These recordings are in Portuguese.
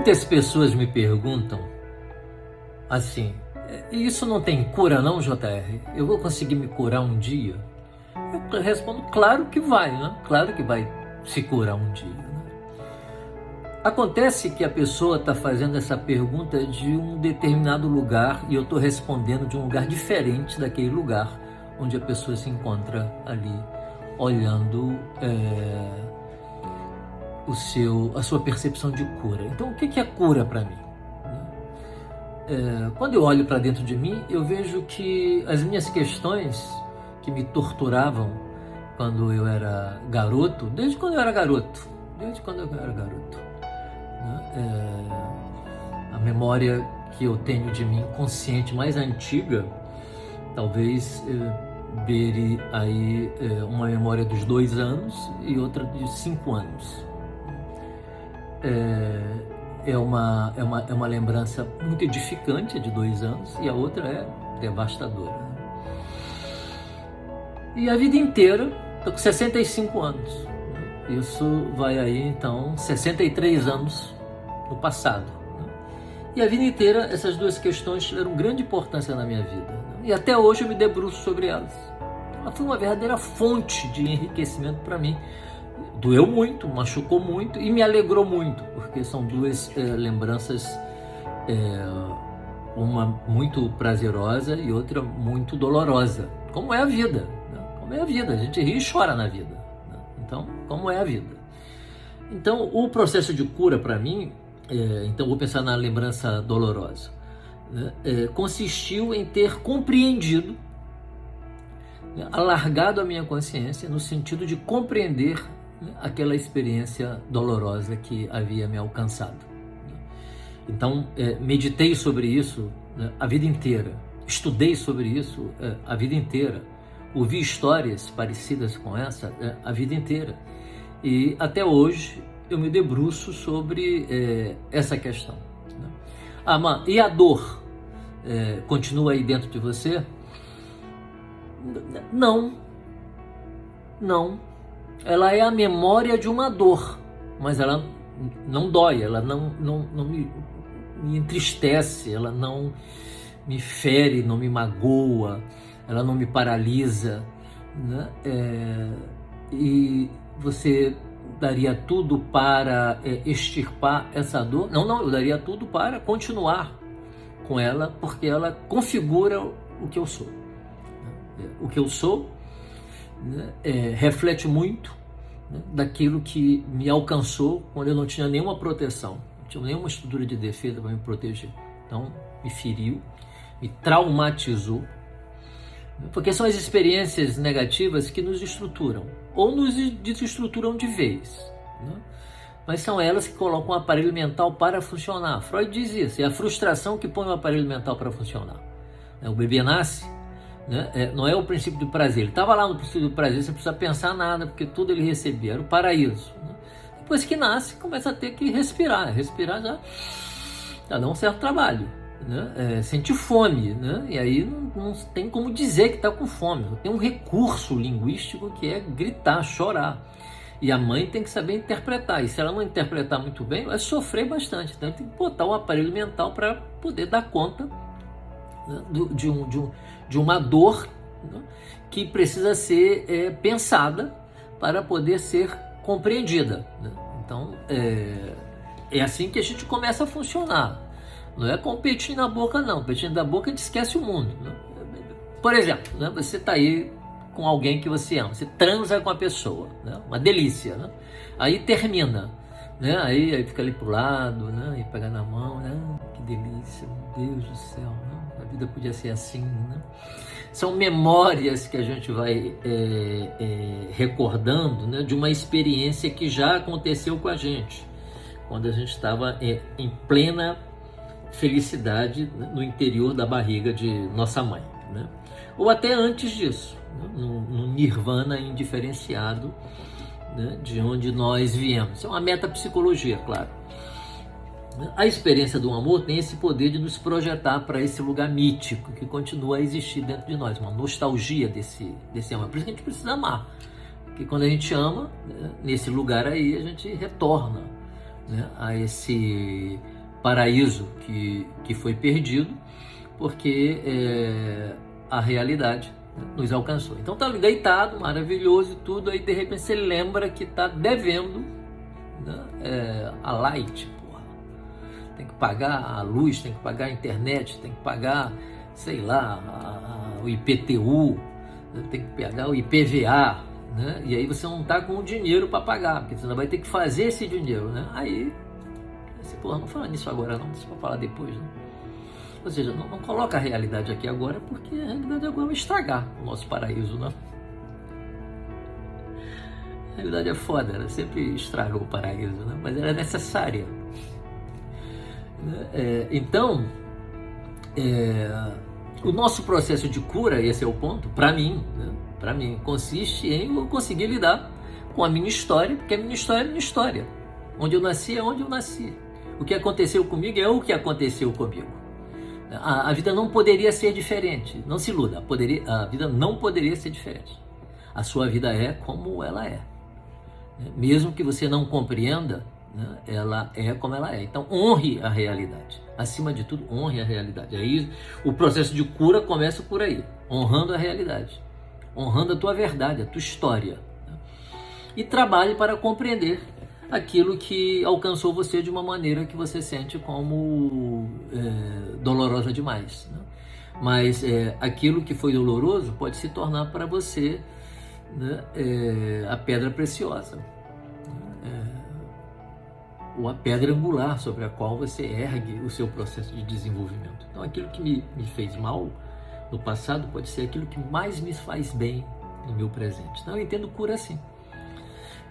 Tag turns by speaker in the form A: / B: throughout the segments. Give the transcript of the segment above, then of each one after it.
A: Muitas pessoas me perguntam assim: isso não tem cura não, JR? Eu vou conseguir me curar um dia? Eu respondo: claro que vai, né? Claro que vai se curar um dia, né? Acontece que a pessoa está fazendo essa pergunta de um determinado lugar e eu estou respondendo de um lugar diferente daquele lugar onde a pessoa se encontra ali, olhando a sua percepção de cura. Então, o que é cura para mim? Quando eu olho para dentro de mim, eu vejo que as minhas questões que me torturavam quando eu era garoto, desde quando eu era garoto, a memória que eu tenho de mim consciente mais antiga, talvez beire aí uma memória dos 2 anos e outra de 5 anos. É uma lembrança muito edificante de 2 anos e a outra é devastadora. E a vida inteira, estou com 65 anos. Isso vai aí, então, 63 anos no passado. E a vida inteira, essas duas questões tiveram grande importância na minha vida. E até hoje eu me debruço sobre elas. Ela foi uma verdadeira fonte de enriquecimento para mim. Doeu muito, machucou muito e me alegrou muito, porque são duas lembranças, uma muito prazerosa e outra muito dolorosa. Como é a vida, né? Como é a vida, a gente ri e chora na vida, né? Então, como é a vida? Então, o processo de cura para mim, então vou pensar na lembrança dolorosa, né? Consistiu em ter compreendido, né, alargado a minha consciência no sentido de compreender, né, aquela experiência dolorosa que havia me alcançado. Então, meditei sobre isso, né, a vida inteira, estudei sobre isso a vida inteira, ouvi histórias parecidas com essa a vida inteira e até hoje eu me debruço sobre essa questão, né? E a dor continua aí dentro de você? Não. Ela é a memória de uma dor, mas ela não dói, ela não me entristece, ela não me fere, não me magoa, ela não me paralisa, né? E você daria tudo para extirpar essa dor? Não, eu daria tudo para continuar com ela, porque ela configura o que eu sou. O que eu sou, né, reflete muito, né, daquilo que me alcançou quando eu não tinha nenhuma proteção, não tinha nenhuma estrutura de defesa para me proteger. Então, me feriu, me traumatizou, porque são as experiências negativas que nos estruturam, ou nos desestruturam de vez, né? Mas são elas que colocam o aparelho mental para funcionar. Freud diz isso, é a frustração que põe o aparelho mental para funcionar. O bebê nasce, né? Não é o princípio do prazer, ele estava lá no princípio do prazer, você não precisa pensar nada, porque tudo ele recebia, era o paraíso, né? Depois que nasce, começa a ter que respirar já dá um certo trabalho, né? Sente fome, né? E aí não tem como dizer que está com fome, tem um recurso linguístico que é gritar, chorar, e a mãe tem que saber interpretar, e se ela não interpretar muito bem, vai sofrer bastante, então tem que botar o aparelho mental para poder dar conta, né, de uma dor, né, que precisa ser pensada para poder ser compreendida, né? Então é assim que a gente começa a funcionar. Não é com o peitinho na boca, não. O peitinho na boca a gente esquece o mundo, né? Por exemplo, né, você está aí com alguém que você ama, você transa com a pessoa, né? Uma delícia, né? Aí termina, né? Aí fica ali pro lado, né? E pega na mão, né? Que delícia, meu Deus do céu, né? A vida podia ser assim, né? São memórias que a gente vai recordando, né? De uma experiência que já aconteceu com a gente, quando a gente estava em plena felicidade, né, no interior da barriga de nossa mãe, né? Ou até antes disso, né? No nirvana indiferenciado, né, de onde nós viemos. Isso é uma metapsicologia, claro. A experiência do amor tem esse poder de nos projetar para esse lugar mítico que continua a existir dentro de nós, uma nostalgia desse amor. Por isso que a gente precisa amar, porque quando a gente ama, né, nesse lugar aí a gente retorna, né, a esse paraíso que foi perdido, porque a realidade nos alcançou. Então tá deitado, maravilhoso e tudo, aí de repente você lembra que tá devendo, né, a light, porra. Tem que pagar a luz, tem que pagar a internet, tem que pagar, sei lá, o IPTU, né, tem que pagar o IPVA, né? E aí você não tá com o dinheiro para pagar, porque você não vai ter que fazer esse dinheiro, né? Aí você, porra, não fala nisso agora não, isso vai falar depois, né? Ou seja, não coloca a realidade aqui agora, porque a realidade agora vai estragar o nosso paraíso, né? A realidade é foda, ela sempre estraga o paraíso, né? Mas ela é necessária. Então, o nosso processo de cura, esse é o ponto, para mim, né? Para mim, consiste em eu conseguir lidar com a minha história, porque a minha história é a minha história. Onde eu nasci é onde eu nasci. O que aconteceu comigo é o que aconteceu comigo. A vida não poderia ser diferente. Não se iluda, a vida não poderia ser diferente. A sua vida é como ela é. Mesmo que você não compreenda, né, ela é como ela é. Então honre a realidade. Acima de tudo, honre a realidade. Aí o processo de cura começa por aí, honrando a realidade, honrando a tua verdade, a tua história, né? E trabalhe para compreender aquilo que alcançou você de uma maneira que você sente como dolorosa demais, né? Mas aquilo que foi doloroso pode se tornar para você, né, a pedra preciosa, ou a pedra angular sobre a qual você ergue o seu processo de desenvolvimento. Então aquilo que me fez mal no passado pode ser aquilo que mais me faz bem no meu presente. Então eu entendo cura assim.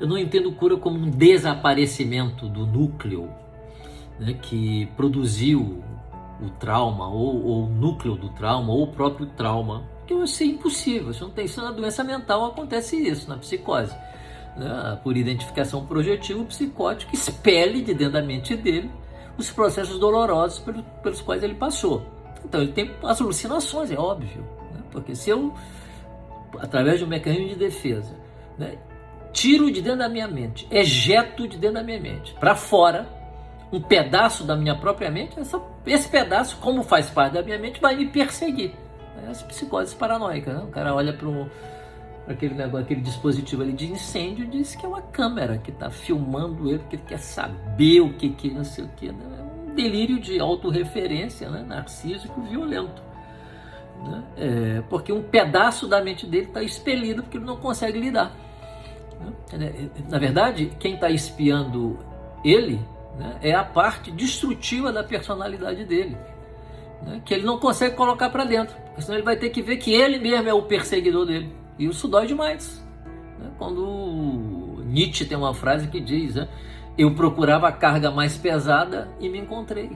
A: Eu não entendo cura como um desaparecimento do núcleo, né, que produziu o trauma, ou o núcleo do trauma, ou o próprio trauma, que isso é impossível. Se não tem isso na doença mental, acontece isso, na psicose, né? Por identificação projetiva, o psicótico expele de dentro da mente dele os processos dolorosos pelos quais ele passou. Então ele tem as alucinações, é óbvio, né? Porque se eu, através de um mecanismo de defesa, né, tiro de dentro da minha mente, ejeto de dentro da minha mente para fora um pedaço da minha própria mente, esse pedaço, como faz parte da minha mente, vai me perseguir. As psicoses paranoicas, né? O cara olha para aquele negócio, aquele dispositivo ali de incêndio, e diz que é uma câmera que está filmando ele, porque ele quer saber o que não sei o que, né? É um delírio de autorreferência, né? Narcísico, violento, né? Porque um pedaço da mente dele está expelido porque ele não consegue lidar. Na verdade, quem está espiando ele, né, é a parte destrutiva da personalidade dele, né, que ele não consegue colocar para dentro, porque senão ele vai ter que ver que ele mesmo é o perseguidor dele, e isso dói demais, né? Quando Nietzsche tem uma frase que diz, né, eu procurava a carga mais pesada e me encontrei.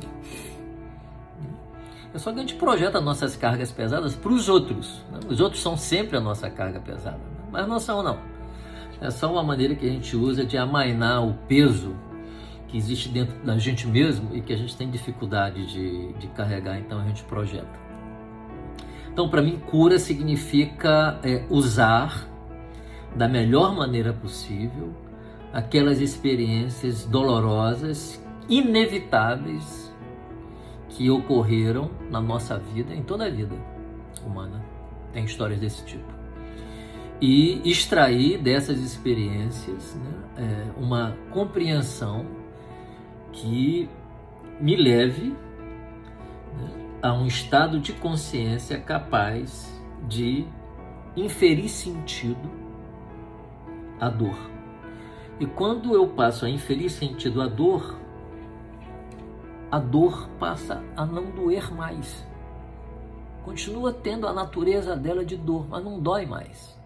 A: É só que a gente projeta nossas cargas pesadas para os outros, né? Os outros são sempre a nossa carga pesada, né? Mas não são, não. É só uma maneira que a gente usa de amainar o peso que existe dentro da gente mesmo e que a gente tem dificuldade de carregar, então a gente projeta. Então, para mim, cura significa usar da melhor maneira possível aquelas experiências dolorosas, inevitáveis, que ocorreram na nossa vida, em toda a vida humana. Tem histórias desse tipo. E extrair dessas experiências, né, uma compreensão que me leve, né, a um estado de consciência capaz de inferir sentido à dor. E quando eu passo a inferir sentido à dor passa a não doer mais. Continua tendo a natureza dela de dor, mas não dói mais.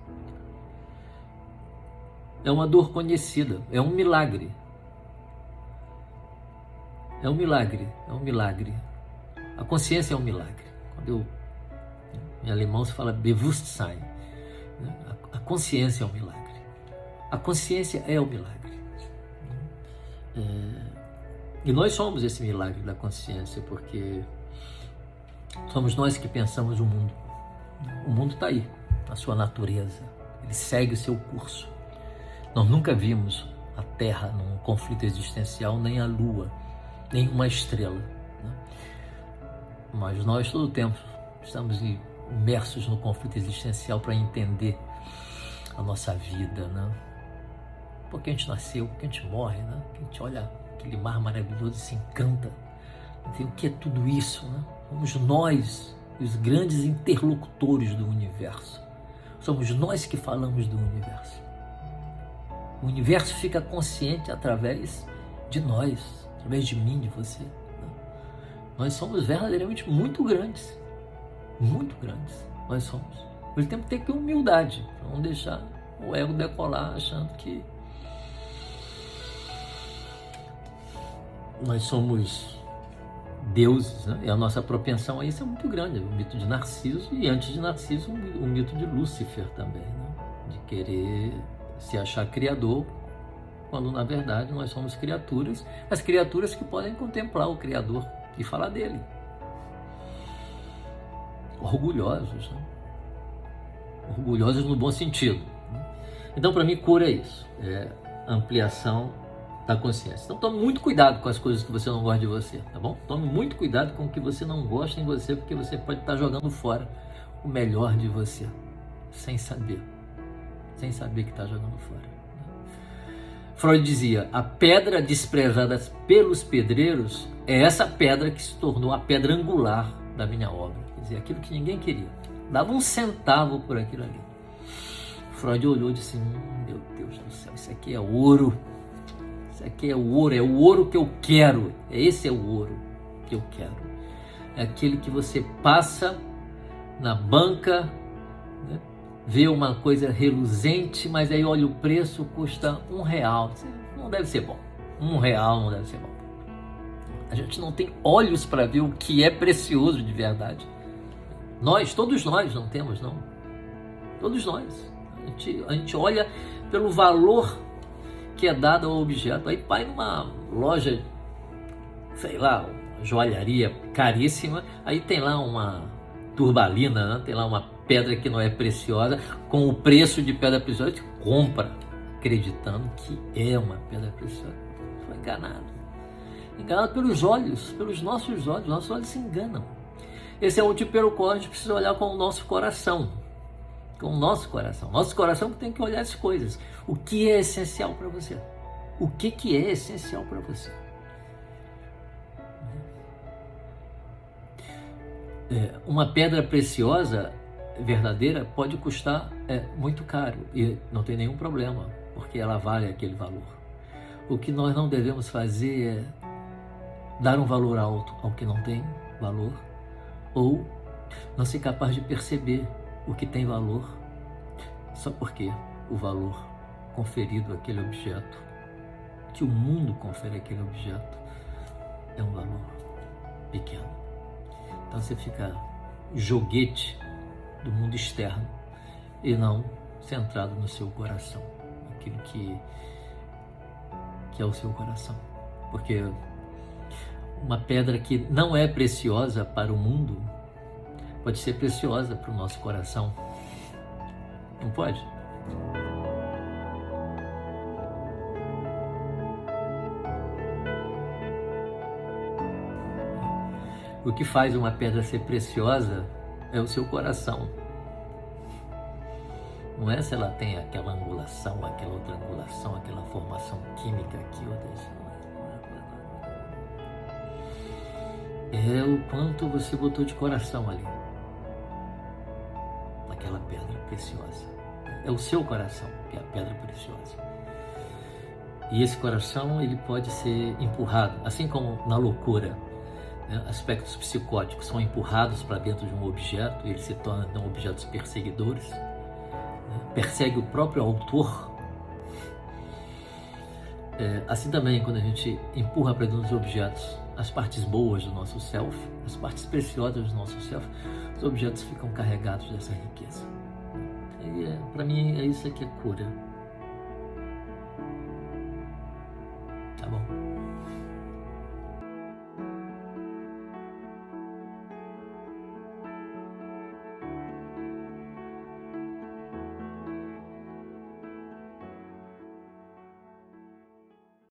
A: É uma dor conhecida, é um milagre. É um milagre, é um milagre. A consciência é um milagre. Em alemão se fala Bewusstsein. A consciência é um milagre. A consciência é o milagre. E nós somos esse milagre da consciência, porque somos nós que pensamos o mundo. O mundo está aí, na sua natureza. Ele segue o seu curso. Nós nunca vimos a Terra num conflito existencial, nem a Lua. nenhuma estrela, né? Mas nós todo o tempo estamos imersos no conflito existencial para entender a nossa vida, né? Porque a gente nasceu, porque a gente morre, né? Porque a gente olha aquele mar maravilhoso e se encanta. Então, o que é tudo isso, né? Somos nós os grandes interlocutores do universo. Somos nós que falamos do universo. O universo fica consciente através de nós, através de mim, de você, né? Nós somos verdadeiramente muito grandes. Muito grandes. Nós somos. Nós temos que ter que ter humildade, para não deixar o ego decolar achando que nós somos deuses, né? E a nossa propensão a isso é muito grande. O mito de Narciso, e antes de Narciso, o mito de Lúcifer também, né? De querer se achar criador, quando na verdade nós somos criaturas, mas criaturas que podem contemplar o Criador e falar dele. Orgulhosos, né? Orgulhosos no bom sentido, né? Então, para mim, cura é isso, é ampliação da consciência. Então, tome muito cuidado com as coisas que você não gosta de você, tá bom? Tome muito cuidado com o que você não gosta em você, porque você pode estar jogando fora o melhor de você, sem saber que está jogando fora. Freud dizia, a pedra desprezada pelos pedreiros é essa pedra que se tornou a pedra angular da minha obra. Quer dizer, aquilo que ninguém queria. Dava um centavo por aquilo ali. Freud olhou e disse, meu Deus do céu, isso aqui é ouro. Isso aqui é o ouro que eu quero. Esse é o ouro que eu quero. É aquele que você passa na banca, né? Vê uma coisa reluzente, mas aí olha o preço, custa R$1. Não deve ser bom. R$1 não deve ser bom. A gente não tem olhos para ver o que é precioso de verdade. Todos nós não temos, não. Todos nós. A gente olha pelo valor que é dado ao objeto. Aí vai numa loja, sei lá, uma joalharia caríssima, aí tem lá uma turbalina, né? Tem lá uma pedra que não é preciosa, com o preço de pedra preciosa, a gente compra, acreditando que é uma pedra preciosa. Foi enganado. Enganado pelos olhos, pelos nossos olhos se enganam. Esse é o tipo pelo qual a gente precisa olhar com o nosso coração. Com o nosso coração. Nosso coração tem que olhar as coisas. O que é essencial para você? O que é essencial para você? Uma pedra preciosa, verdadeira, pode custar muito caro. E não tem nenhum problema, porque ela vale aquele valor. O que nós não devemos fazer é dar um valor alto ao que não tem valor, ou não ser capaz de perceber o que tem valor, só porque o valor conferido àquele objeto, que o mundo confere àquele objeto, é um valor pequeno. Então você fica joguete do mundo externo e não centrado no seu coração, aquilo que é o seu coração. Porque uma pedra que não é preciosa para o mundo pode ser preciosa para o nosso coração. Não pode? O que faz uma pedra ser preciosa é o seu coração. Não é se ela tem aquela angulação, aquela outra angulação, aquela formação química aqui, outra. É o quanto você botou de coração ali, naquela pedra preciosa. É o seu coração que é a pedra preciosa. E esse coração, ele pode ser empurrado, assim como na loucura, né? Aspectos psicóticos são empurrados para dentro de um objeto e eles se tornam objetos perseguidores, né? Persegue o próprio autor. Assim também, quando a gente empurra para dentro dos objetos as partes boas do nosso self, as partes preciosas do nosso self, os objetos ficam carregados dessa riqueza. E para mim é isso que é cura.